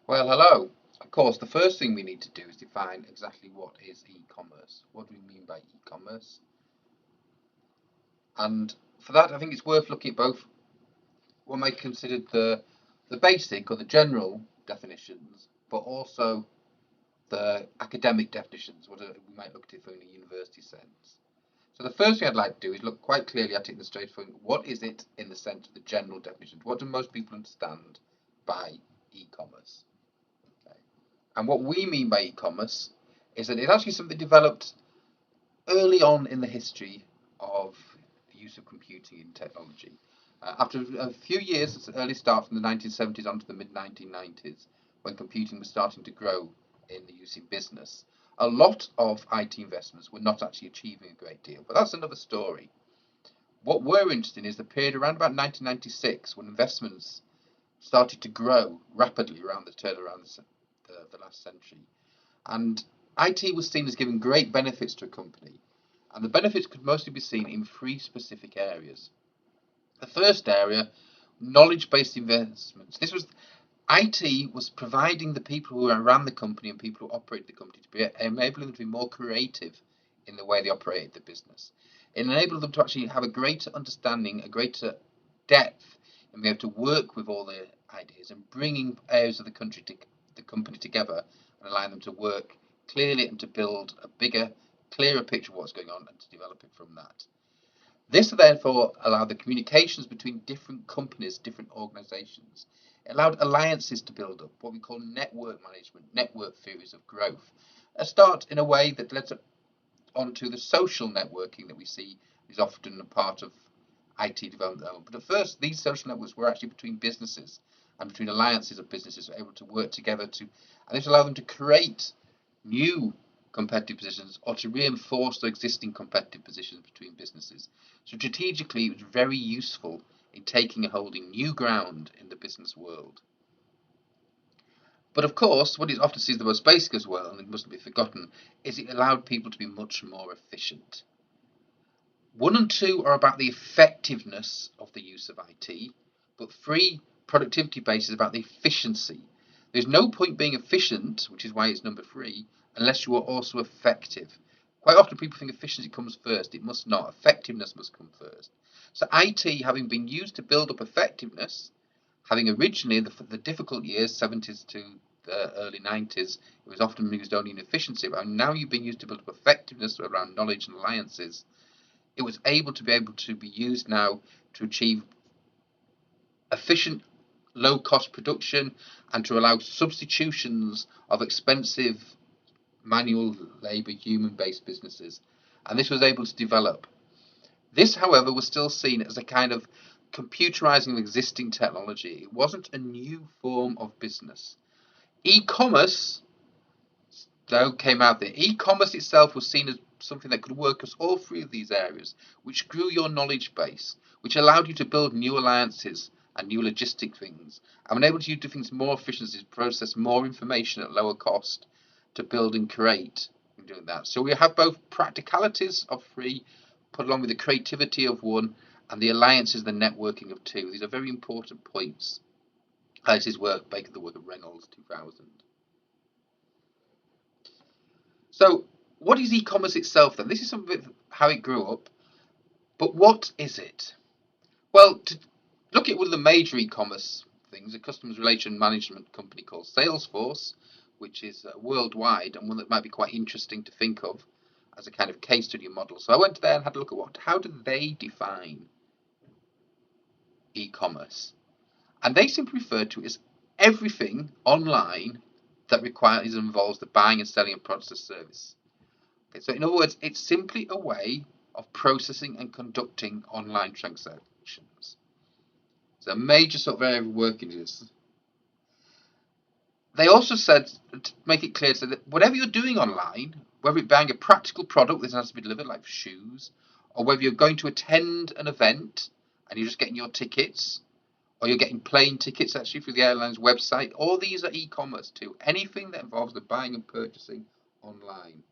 Well, hello. Of course, the first thing we need to do is define exactly what is e-commerce. What do we mean by e-commerce? And for that, I think it's worth looking at both what might be considered the basic or the general definitions, but also the academic definitions, what we might look at it from a university sense. So the first thing I'd like to do is look quite clearly at it in the straightforward. What is it in the sense of the general definition? What do most people understand by e-commerce? Okay. And what we mean by e-commerce is that it's actually something developed early on in the history of the use of computing and technology. After a few years, it's an early start from the 1970s on to the mid 1990s, when computing was starting to grow in the use in business, a lot of IT investments were not actually achieving a great deal. But that's another story. What we're interested in is the period around about 1996 when investments started to grow rapidly around the turn around the last century. And IT was seen as giving great benefits to a company, and the benefits could mostly be seen in three specific areas. The first area, knowledge-based investments. This was IT was providing the people who ran the company and people who operated the company to be enabling them to be more creative in the way they operated the business. It enabled them to actually have a greater understanding, a greater depth, and be able to work with all the ideas and bringing areas of the company together and allowing them to work clearly and to build a bigger, clearer picture of what's going on and to develop it from that. This therefore allowed the communications between different companies, different organizations. It allowed alliances to build up, what we call network management, network theories of growth. A start in a way that led on to the social networking that we see is often a part of IT development. But at first, these social networks were actually between businesses and between alliances of businesses who were able to work together and this allowed them to create new competitive positions or to reinforce the existing competitive positions between businesses. So strategically, it was very useful in taking and holding new ground in the business world. But of course, what is often seen as the most basic as well, and it mustn't be forgotten, is it allowed people to be much more efficient. One and two are about the effectiveness of the use of IT, but three, productivity based, is about the efficiency. There's no point being efficient, which is why it's number three, unless you are also effective. Quite often people think efficiency comes first. It must not. Effectiveness must come first. So IT, having been used to build up effectiveness, having originally the difficult years, 70s to the early 90s, it was often used only in efficiency, but now you've been used to build up effectiveness around knowledge and alliances. It was able to be used now to achieve efficient low cost production and to allow substitutions of expensive manual labour human based businesses, and this was able to develop. This, however, was still seen as a kind of computerizing of existing technology. It wasn't a new form of business. E-commerce though came out there. E-commerce itself was seen as something that could work as all three of these areas, which grew your knowledge base, which allowed you to build new alliances and new logistic things, and enabled you to do things more efficiently, to process more information at lower cost, to build and create in doing that. So we have both practicalities of three, put along with the creativity of one, and the alliances, the networking of two. These are very important points. This is work, Baker, the work of Reynolds, 2000. So, what is e-commerce itself then? This is some of how it grew up, but what is it? Well, to look at one of the major e-commerce things, a customer relation management company called Salesforce, which is worldwide and one that might be quite interesting to think of as a kind of case study model. So I went there and had a look at how do they define e-commerce, and they simply refer to it as everything online that requires and involves the buying and selling of products or service. Okay, so in other words, it's simply a way of processing and conducting online transactions. It's a major sort of area of work in this. They also said, to make it clear, so that whatever you're doing online, whether it's buying a practical product that has to be delivered, like shoes, or whether you're going to attend an event and you're just getting your tickets, or you're getting plane tickets actually through the airline's website, all these are e-commerce too. Anything that involves the buying and purchasing online.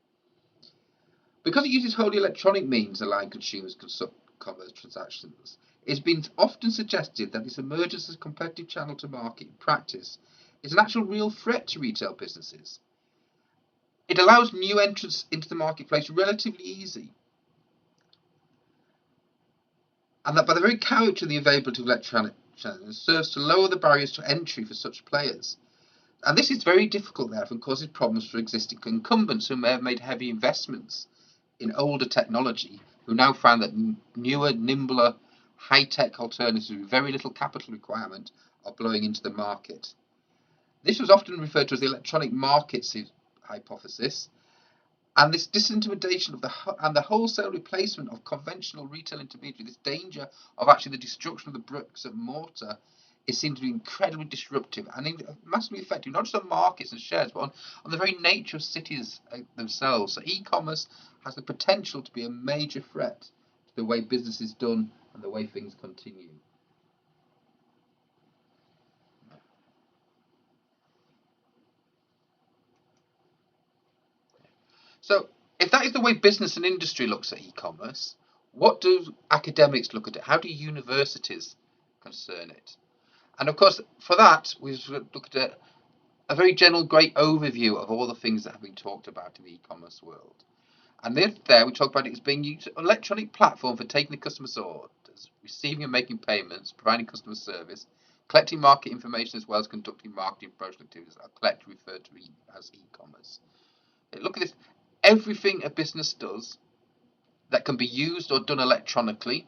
Because it uses wholly electronic means allowing consumers to commerce transactions, it's been often suggested that this emerges as a competitive channel to market in practice. is an actual real threat to retail businesses. It allows new entrants into the marketplace relatively easy. And that by the very character of the availability of electronic channels serves to lower the barriers to entry for such players. And this is very difficult, therefore, and causes problems for existing incumbents who may have made heavy investments in older technology, who now found that newer, nimbler, high-tech alternatives with very little capital requirement are blowing into the market. This was often referred to as the electronic markets hypothesis, and this disintermediation of the wholesale replacement of conventional retail intermediary, this danger of actually the destruction of the bricks and mortar, is seen to be incredibly disruptive and massively effective, not just on markets and shares, but on the very nature of cities themselves. So e-commerce has the potential to be a major threat to the way business is done and the way things continue. So if that is the way business and industry looks at e-commerce, what do academics look at it? How do universities concern it? And of course, for that, we've looked at a very general, great overview of all the things that have been talked about in the e-commerce world. And there we talk about it as being an electronic platform for taking the customer's orders, receiving and making payments, providing customer service, collecting market information, as well as conducting marketing promotional activities are collectively referred to as e-commerce. Look at this. Everything a business does that can be used or done electronically,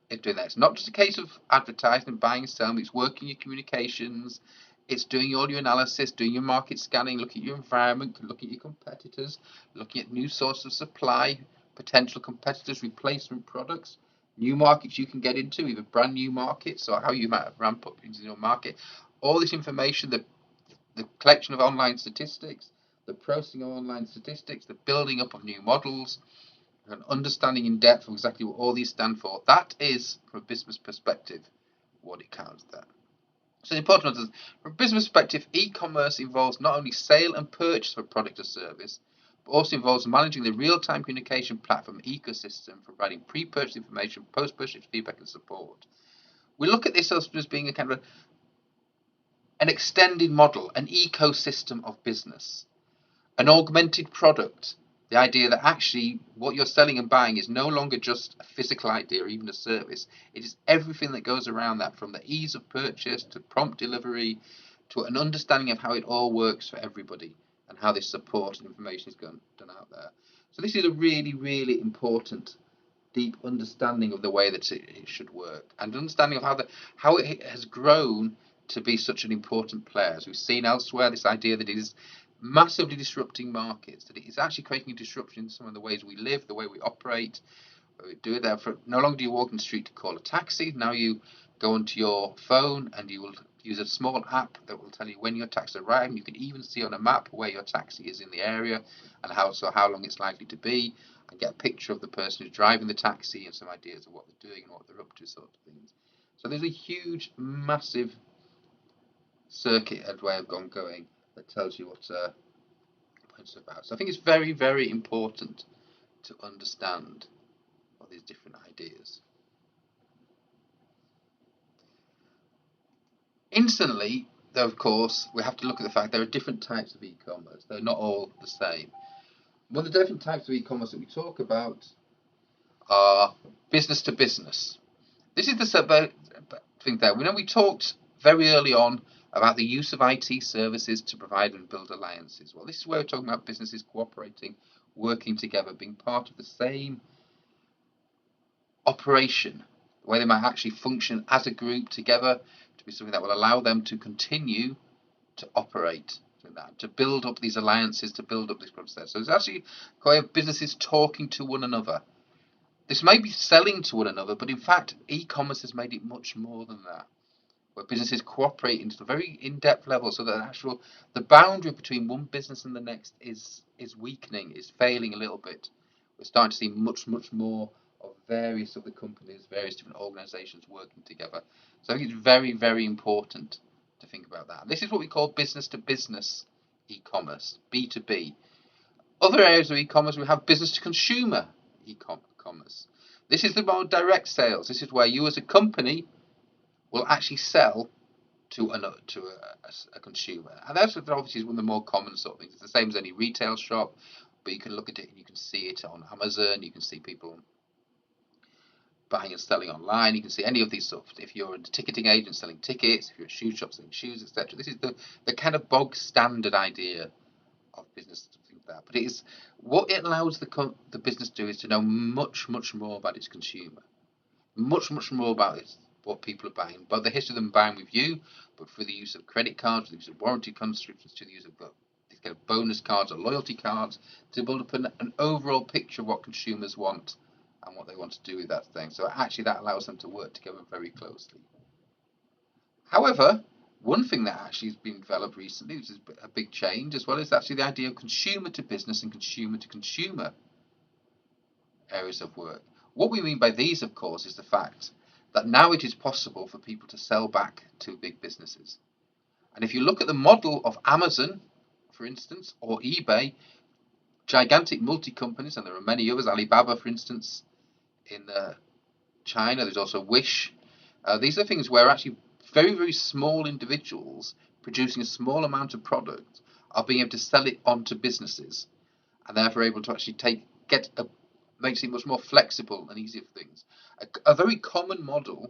it's doing that. It's not just a case of advertising and buying and selling, it's working your communications, it's doing all your analysis, doing your market scanning, looking at your environment, looking at your competitors, looking at new sources of supply, potential competitors, replacement products, new markets you can get into, either brand new markets or how you might ramp up into your market. All this information, the collection of online statistics, the processing of online statistics, the building up of new models, an understanding in depth of exactly what all these stand for. That is, from a business perspective, what it counts there. So the important one is, from a business perspective, e-commerce involves not only sale and purchase of a product or service, but also involves managing the real-time communication platform ecosystem, providing pre-purchase information, post-purchase feedback and support. We look at this as being a kind of an extended model, an ecosystem of business, an augmented product. The idea that actually what you're selling and buying is no longer just a physical idea or even a service. It is everything that goes around that, from the ease of purchase to prompt delivery to an understanding of how it all works for everybody and how this support and information is done out there. So this is a really, really important, deep understanding of the way that it should work, and understanding of how it has grown to be such an important player. As we've seen elsewhere, this idea that it is massively disrupting markets, that it is actually creating a disruption in some of the ways we live, the way we operate. We do it there. No longer do you walk in the street to call a taxi. Now you go onto your phone and you will use a small app that will tell you when your taxi arrives. You can even see on a map where your taxi is in the area and how long it's likely to be, and get a picture of the person who's driving the taxi and some ideas of what they're doing and what they're up to, sort of things. So there's a huge, massive circuit and way of going that tells you what it's about. So I think it's very, very important to understand all these different ideas. Instantly, though, of course, we have to look at the fact there are different types of e-commerce. They're not all the same. One of the different types of e-commerce that we talk about are business to business. This is the thing there. We talked very early on about the use of IT services to provide and build alliances. Well, this is where we're talking about businesses cooperating, working together, being part of the same operation, where they might actually function as a group together to be something that will allow them to continue to operate, to build up these alliances, to build up this process. So it's actually quite businesses talking to one another. This may be selling to one another, but in fact, e-commerce has made it much more than that, where businesses cooperate into a very in-depth level, so that the boundary between one business and the next is weakening, is failing a little bit. We're starting to see much, much more of various other companies, various different organizations working together. So I think it's very, very important to think about that. And this is what we call business to business e-commerce, B2B. Other areas of e-commerce, we have business to consumer e-commerce. This is the more direct sales. This is where you as a company will actually sell to a consumer. And that's obviously one of the more common sort of things. It's the same as any retail shop, but you can look at it and you can see it on Amazon. You can see people buying and selling online. You can see any of these sort of, if you're a ticketing agent selling tickets, if you're a shoe shop selling shoes, etc. This is the kind of bog standard idea of business, things like that. But it is what it allows the business to do is to know much more about its consumer, much more about what people are buying, both the history of them buying with you, but through the use of credit cards, the use of warranty constructions, to the use of these kind of bonus cards or loyalty cards, to build up an overall picture of what consumers want and what they want to do with that thing. So actually that allows them to work together very closely. However, one thing that actually has been developed recently, which is a big change as well, is actually the idea of consumer to business and consumer to consumer areas of work. What we mean by these, of course, is the fact that now it is possible for people to sell back to big businesses. And if you look at the model of Amazon, for instance, or eBay, gigantic multi-companies, and there are many others, Alibaba, for instance, in China, there's also Wish. These are things where actually very small individuals producing a small amount of product are being able to sell it on to businesses, and therefore able to actually makes it much more flexible and easier for things. A very common model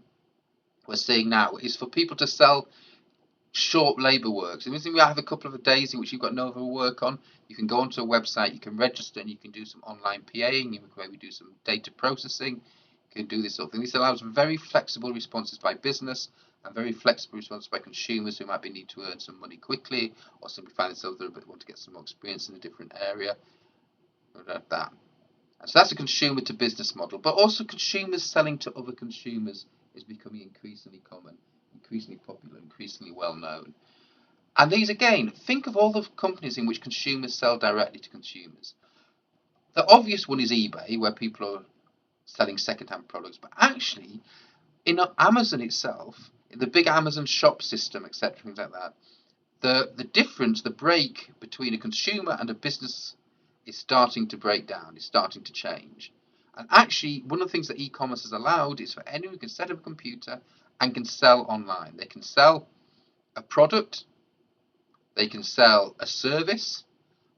we're seeing now is for people to sell short labour work. So we have a couple of days in which you've got no other work on. You can go onto a website, you can register, and you can do some online PAing. You can maybe do some data processing. You can do this sort of thing. This allows very flexible responses by business and very flexible responses by consumers who might need to earn some money quickly, or simply find themselves a bit want to get some more experience in a different area. Like that. And so that's a consumer to business model, but also consumers selling to other consumers is becoming increasingly common, increasingly popular, increasingly well known. And these, again, think of all the companies in which consumers sell directly to consumers. The obvious one is eBay, where people are selling second-hand products, but actually, in Amazon itself, in the big Amazon shop system, etc., things like that, the difference, the break between a consumer and a business is starting to break down, is starting to change. And actually, one of the things that e-commerce has allowed is for anyone who can set up a computer and can sell online. They can sell a product, they can sell a service,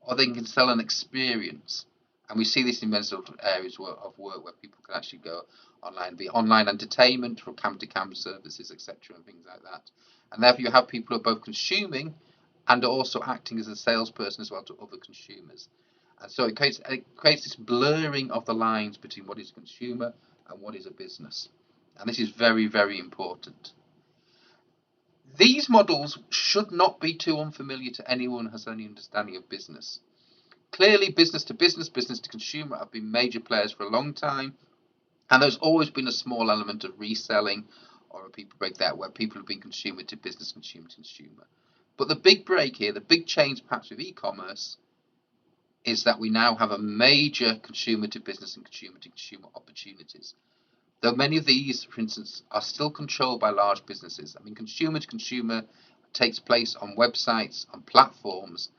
or they can sell an experience. And we see this in many sort of areas of work where people can actually go online, be online entertainment for cam-to-cam services, etc., and things like that. And therefore, you have people who are both consuming and are also acting as a salesperson as well to other consumers. And so it creates this blurring of the lines between what is a consumer and what is a business. And this is very important. These models should not be too unfamiliar to anyone who has any understanding of business. Clearly, business to business, business to consumer have been major players for a long time, and there's always been a small element of reselling or a people break that where people have been consumer to business, consumer to consumer. But the big break here, the big change perhaps with e-commerce, is that we now have a major consumer to business and consumer to consumer opportunities. Though many of these, for instance, are still controlled by large businesses. I mean, consumer to consumer takes place on websites, on platforms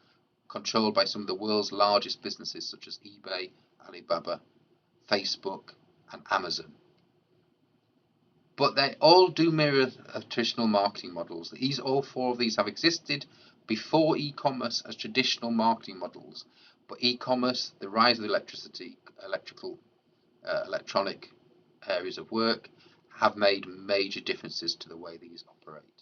controlled by some of the world's largest businesses such as eBay, Alibaba, Facebook, and Amazon. But they all do mirror traditional marketing models. All four of these have existed before e-commerce as traditional marketing models. But e-commerce, the rise of electronic areas of work, have made major differences to the way these operate.